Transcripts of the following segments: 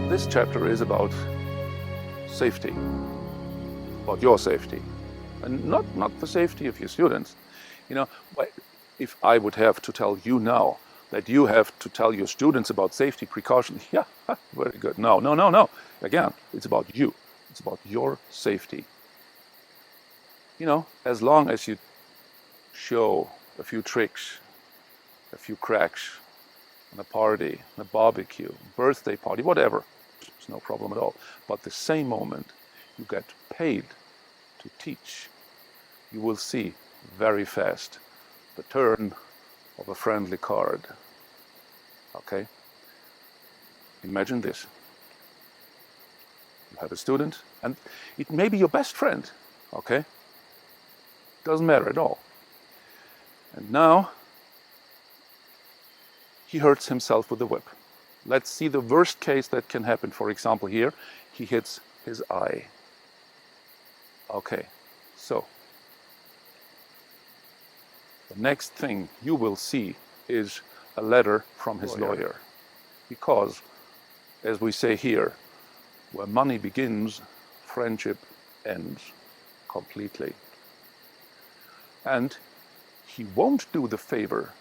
This chapter is about safety, about your safety, and not the safety of your students. You know, if I would have to tell you now that you have to tell your students about safety precautions, yeah, very good. No, no, no, no. Again, it's about you. It's about your safety. You know, as long as you show a few tricks, a few cracks on a party, on a barbecue, birthday party, whatever, it's no problem at all. But the same moment you get paid to teach, you will see very fast the turn of a friendly card. Okay? Imagine this. You have a student, and it may be your best friend. Okay? Doesn't matter at all. And now he hurts himself with the whip. Let's see the worst case that can happen. For example, here he hits his eye. Okay, so the next thing you will see is a letter from his lawyer. Because, as we say here, where money begins, friendship ends completely. And he won't do the favor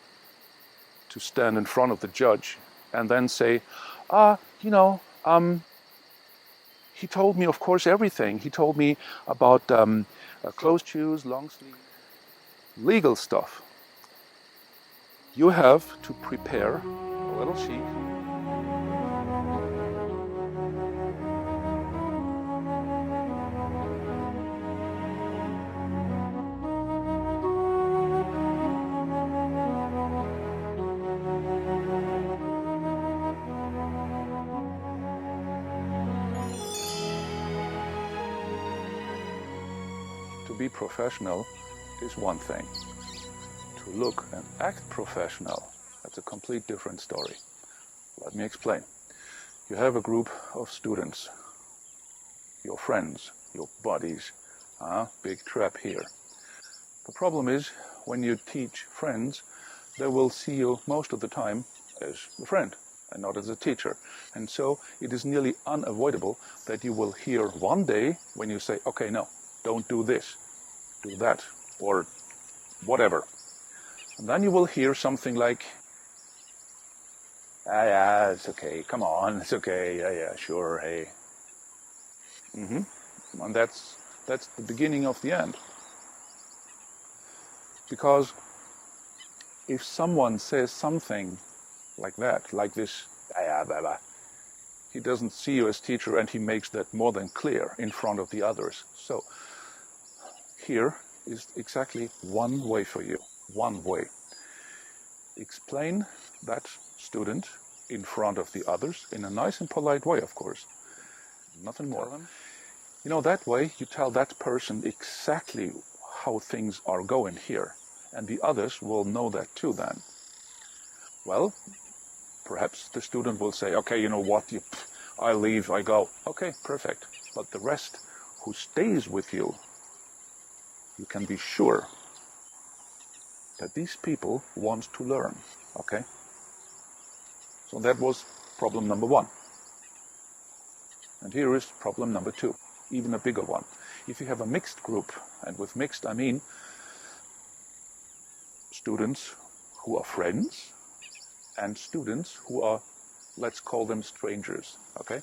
to stand in front of the judge and then say, he told me, of course, everything. He told me about closed shoes, long sleeve, legal stuff. You have to prepare a little sheet. To be professional is one thing. To look and act professional, that's a complete different story. Let me explain. You have a group of students, your friends, your buddies. Big trap here. The problem is, when you teach friends, they will see you most of the time as a friend and not as a teacher. And so it is nearly unavoidable that you will hear one day when you say, okay, no, don't do this, do that, or whatever. And then you will hear something like, yeah, it's okay, come on, it's okay, yeah, sure, hey. And that's the beginning of the end. Because if someone says something like that, like this, yeah, blah, blah, he doesn't see you as teacher, and he makes that more than clear in front of the others. So here is exactly one way for you, one way. Explain that student in front of the others in a nice and polite way, of course. Nothing more. You know, that way you tell that person exactly how things are going here, and the others will know that too then. Well, perhaps the student will say, okay, you know what, I leave, I go. Okay, perfect. But the rest who stays with you, you can be sure that these people want to learn, okay? So that was problem number one. And here is problem number two, even a bigger one. If you have a mixed group, and with mixed I mean students who are friends and students who are, let's call them strangers, okay?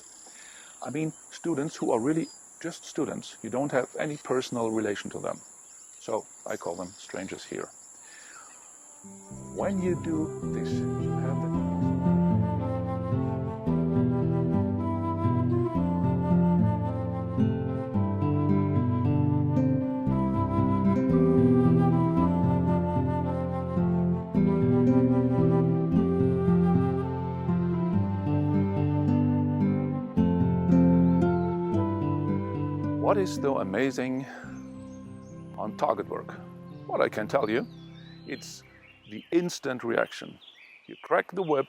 I mean students who are really just students. You don't have any personal relation to them. So I call them strangers here. When you do this, you have the... What is so amazing on target work? What I can tell you, it's the instant reaction. You crack the whip,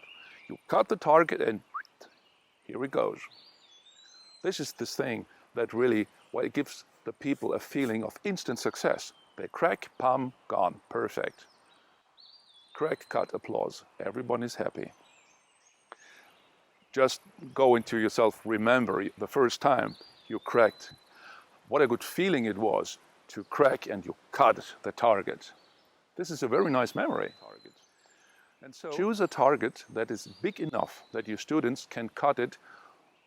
you cut the target, and here it goes. This is the thing that really, well, it gives the people a feeling of instant success. They crack, palm, gone, perfect. Crack, cut, applause. Everyone is happy. just go into yourself, remember the first time you cracked, what a good feeling it was to crack and you cut the target. This is a very nice memory. And so choose a target that is big enough that your students can cut it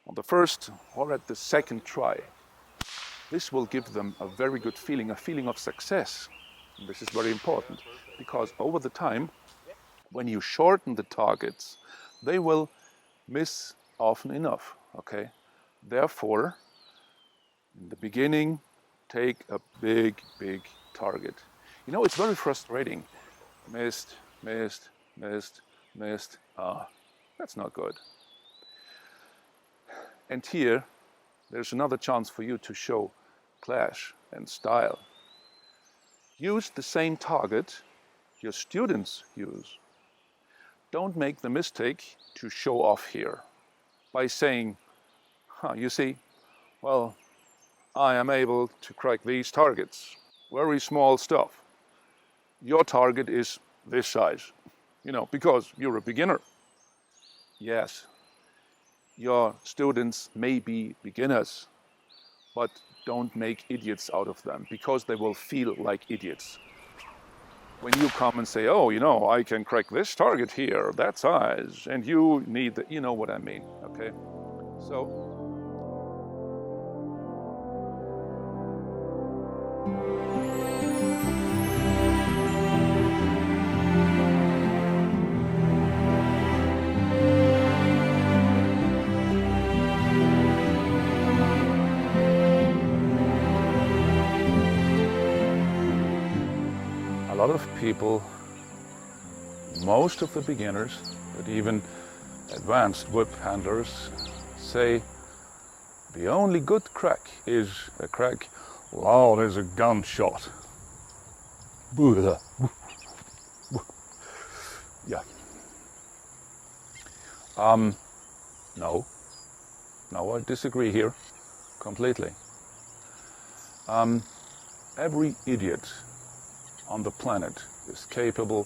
on the first or at the second try. This will give them a very good feeling, a feeling of success. And this is very important because over the time, when you shorten the targets, they will miss often enough, okay? Therefore, in the beginning, take a big, big target. You know, it's very frustrating. Missed, missed, missed, missed. That's not good. And here, there's another chance for you to show clash and style. Use the same target your students use. Don't make the mistake to show off here by saying, you see, well, I am able to crack these targets. Very small stuff. Your target is this size, you know, because you're a beginner. Yes, your students may be beginners, but don't make idiots out of them because they will feel like idiots. When you come and say, oh, you know, I can crack this target here, that size, and you need the, you know what I mean, okay? So. A lot of people, most of the beginners, but even advanced whip handlers, say the only good crack is a crack loud as a gunshot. Yeah. No, I disagree here completely. Every idiot on the planet is capable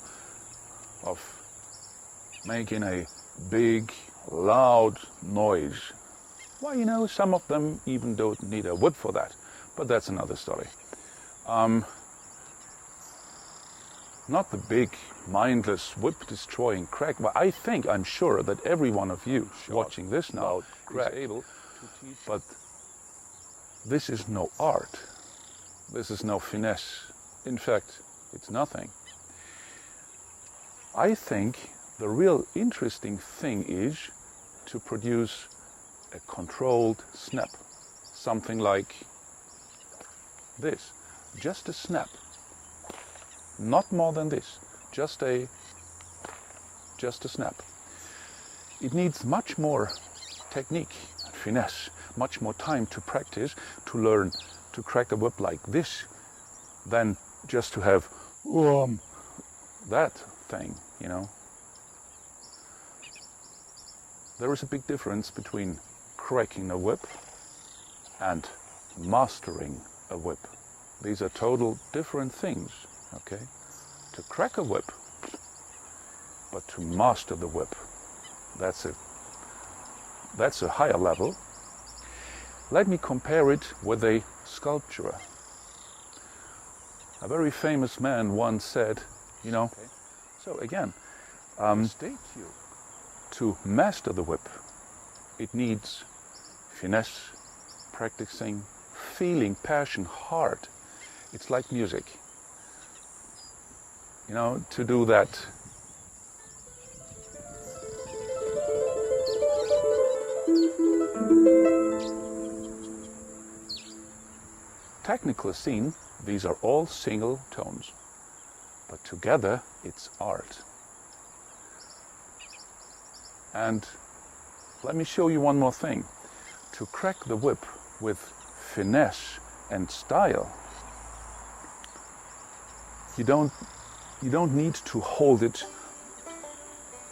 of making a big, loud noise. Well, you know, some of them even don't need a whip for that, but that's another story. Not the big, mindless, whip-destroying crack, but I'm sure that every one of you watching this now is able to teach. But this is no art. This is no finesse. In fact, it's nothing. I think the real interesting thing is to produce a controlled snap. Something like this. Just a snap. Not more than this. Just a snap. It needs much more technique and finesse, much more time to practice, to learn to crack a whip like this, than just to have that thing, you know. There is a big difference between cracking a whip and mastering a whip. These are total different things, okay? To crack a whip, but to master the whip, that's a higher level. Let me compare it with a sculpture. A very famous man once said, you know, so again, to master the whip, it needs finesse, practicing, feeling, passion, heart. It's like music. You know, to do that. Technically seen, these are all single tones, but together it's art. And let me show you one more thing. To crack the whip with finesse and style, you don't need to hold it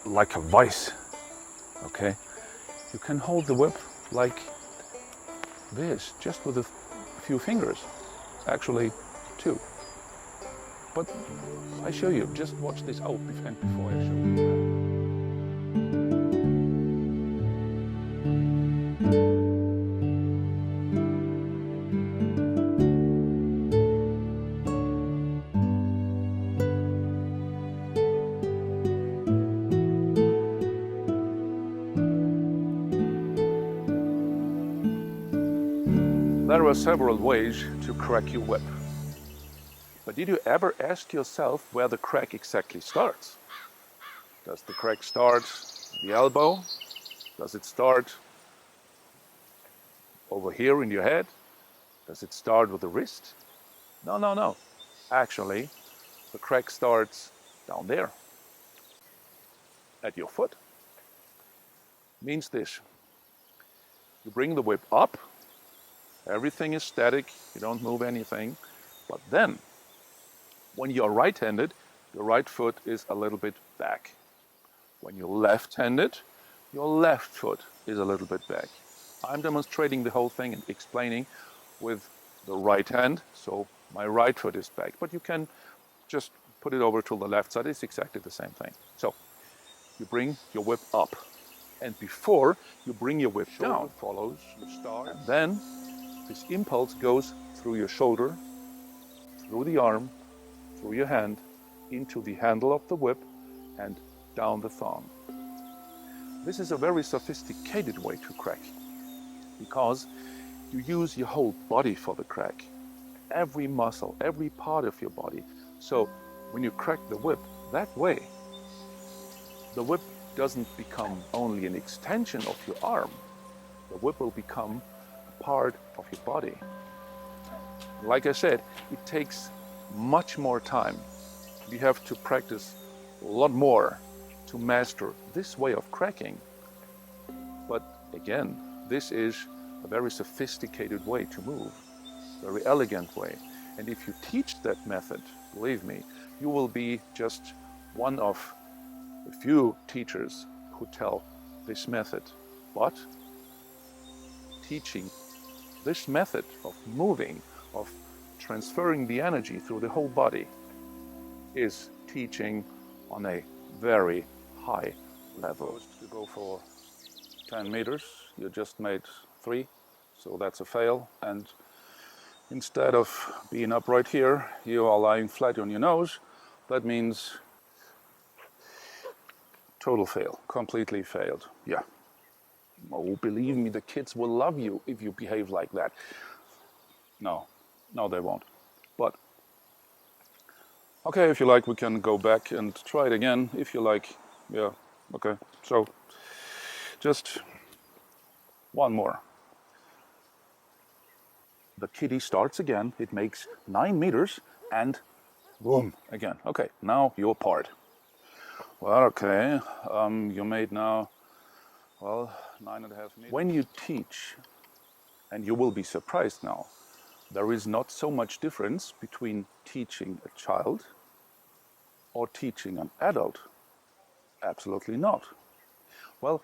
like a vice, okay? You can hold the whip like this, just with a few fingers, actually 2. But I show you, just watch this out before I show you. There are several ways to crack your whip. But did you ever ask yourself where the crack exactly starts? Does the crack start at the elbow? Does it start over here in your head? Does it start with the wrist? No, no, no. Actually, the crack starts down there, at your foot. Means this. You bring the whip up, everything is static, you don't move anything, but then, when you're right-handed, your right foot is a little bit back. When you're left-handed, your left foot is a little bit back. I'm demonstrating the whole thing and explaining with the right hand, so my right foot is back, but you can just put it over to the left side, it's exactly the same thing. So, you bring your whip up, and before you bring your whip down, follows, you start, and then this impulse goes through your shoulder, through the arm, through your hand, into the handle of the whip, and down the thong. This is a very sophisticated way to crack, because you use your whole body for the crack. Every muscle, every part of your body. So when you crack the whip that way, the whip doesn't become only an extension of your arm. The whip will become a part of your body. Like I said, it takes much more time. You have to practice a lot more to master this way of cracking. But again, this is a very sophisticated way to move, very elegant way. And if you teach that method, believe me, you will be just one of a few teachers who tell this method. But teaching this method of moving, of transferring the energy through the whole body, is teaching on a very high level. To go for 10 meters, you just made 3, so that's a fail. And instead of being upright here, you are lying flat on your nose. That means total fail, completely failed. Yeah. Oh, believe me, the kids will love you if you behave like that. No, they won't. But, okay, if you like, we can go back and try it again. If you like, yeah, okay. So, just one more. The kitty starts again, it makes 9 meters, and boom, again. Okay, now your part. Well, okay, you made now, well, 9.5 meters. When you teach, and you will be surprised now, there is not so much difference between teaching a child or teaching an adult. Absolutely not. Well,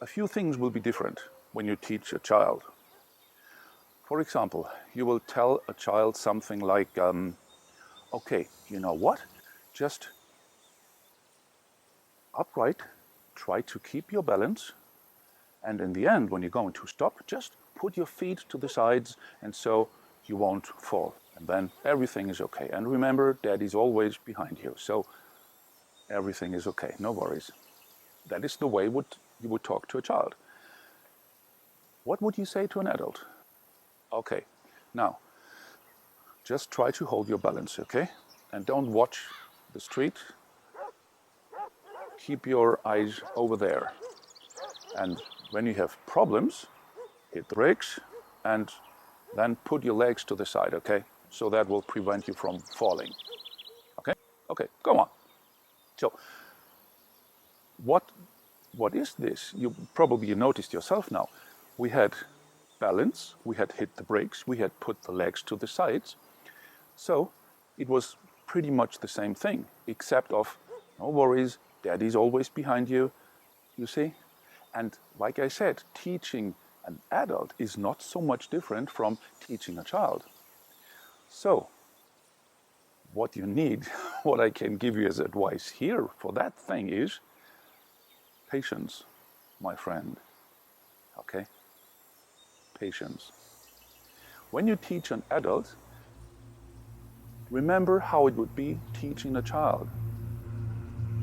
a few things will be different when you teach a child. For example, you will tell a child something like, okay, you know what? Just upright, try to keep your balance, and in the end, when you're going to stop, just put your feet to the sides, and so you won't fall. And then everything is okay. And remember, Daddy's always behind you, so everything is okay, no worries. That is the way you would talk to a child. What would you say to an adult? Okay, now, just try to hold your balance, okay? And don't watch the street. Keep your eyes over there. And when you have problems, hit the brakes and then put your legs to the side, okay? So that will prevent you from falling. Okay? Okay, go on. So, what is this? You probably noticed yourself now. We had balance, we had hit the brakes, we had put the legs to the sides. So, it was pretty much the same thing, except of, no worries, Daddy's always behind you, you see? And like I said, teaching an adult is not so much different from teaching a child. So, what you need, what I can give you as advice here for that thing is patience, my friend. Okay? Patience. When you teach an adult, remember how it would be teaching a child.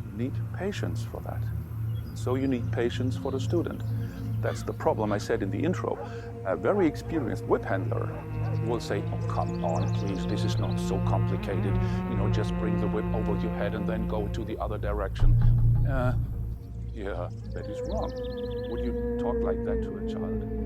You need patience for that. So you need patience for the student. That's the problem I said in the intro. A very experienced whip handler will say, oh, come on, please, this is not so complicated. You know, just bring the whip over your head and then go to the other direction. Yeah, that is wrong. Would you talk like that to a child?